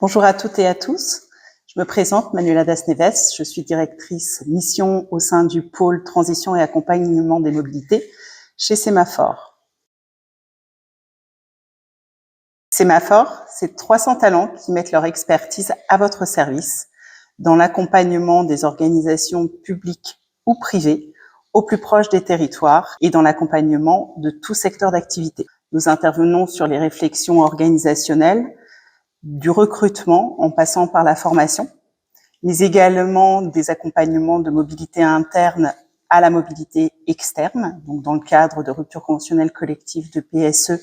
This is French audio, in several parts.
Bonjour à toutes et à tous. Je me présente, Manuela Das-Neves. Je suis directrice mission au sein du pôle transition et accompagnement des mobilités chez Sémaphore. Sémaphore, c'est 300 talents qui mettent leur expertise à votre service dans l'accompagnement des organisations publiques ou privées au plus proche des territoires et dans l'accompagnement de tout secteur d'activité. Nous intervenons sur les réflexions organisationnelles, du recrutement en passant par la formation, mais également des accompagnements de mobilité interne à la mobilité externe, donc dans le cadre de rupture conventionnelle collective de PSE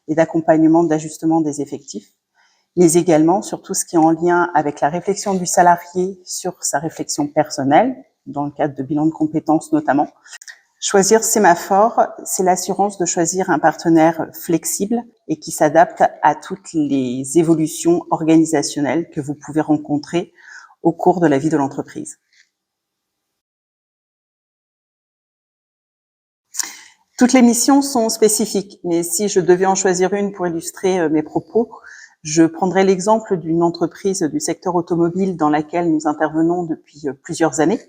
et d'accompagnement d'ajustement des effectifs, mais également sur tout ce qui est en lien avec la réflexion du salarié sur sa réflexion personnelle, dans le cadre de bilan de compétences notamment. Choisir Sémaphore, c'est l'assurance de choisir un partenaire flexible et qui s'adapte à toutes les évolutions organisationnelles que vous pouvez rencontrer au cours de la vie de l'entreprise. Toutes les missions sont spécifiques, mais si je devais en choisir une pour illustrer mes propos, je prendrais l'exemple d'une entreprise du secteur automobile dans laquelle nous intervenons depuis plusieurs années,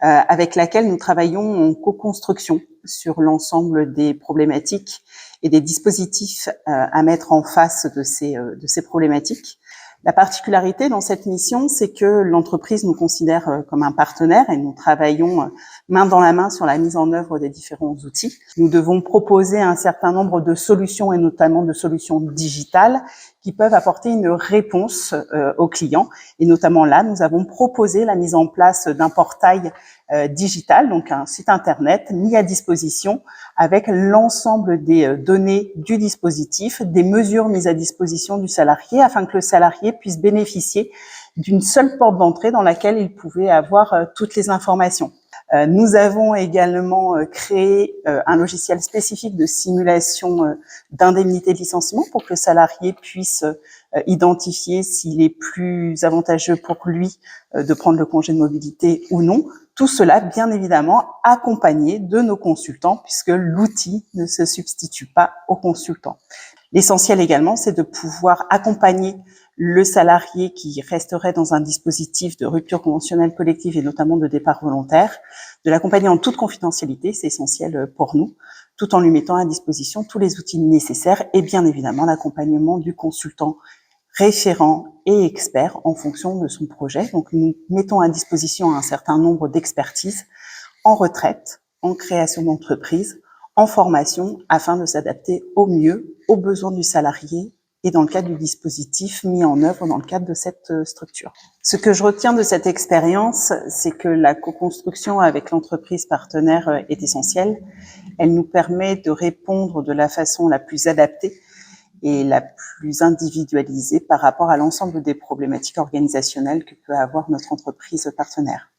avec laquelle nous travaillons en co-construction sur l'ensemble des problématiques et des dispositifs à mettre en face de ces problématiques. La particularité dans cette mission, c'est que l'entreprise nous considère comme un partenaire et nous travaillons main dans la main sur la mise en œuvre des différents outils. Nous devons proposer un certain nombre de solutions et notamment de solutions digitales qui peuvent apporter une réponse aux clients. Et notamment là, nous avons proposé la mise en place d'un portail digital, donc un site internet mis à disposition avec l'ensemble des données du dispositif, des mesures mises à disposition du salarié afin que le salarié puisse bénéficier d'une seule porte d'entrée dans laquelle il pouvait avoir toutes les informations. Nous avons également créé un logiciel spécifique de simulation d'indemnité de licenciement pour que le salarié puisse identifier s'il est plus avantageux pour lui de prendre le congé de mobilité ou non. Tout cela, bien évidemment, accompagné de nos consultants puisque l'outil ne se substitue pas aux consultants. L'essentiel également, c'est de pouvoir accompagner le salarié qui resterait dans un dispositif de rupture conventionnelle collective et notamment de départ volontaire, de l'accompagner en toute confidentialité, c'est essentiel pour nous, tout en lui mettant à disposition tous les outils nécessaires et bien évidemment l'accompagnement du consultant référent et expert en fonction de son projet. Donc nous mettons à disposition un certain nombre d'expertises en retraite, en création d'entreprise, en formation afin de s'adapter au mieux aux besoins du salarié et dans le cadre du dispositif mis en œuvre dans le cadre de cette structure. Ce que je retiens de cette expérience, c'est que la co-construction avec l'entreprise partenaire est essentielle. Elle nous permet de répondre de la façon la plus adaptée et la plus individualisée par rapport à l'ensemble des problématiques organisationnelles que peut avoir notre entreprise partenaire.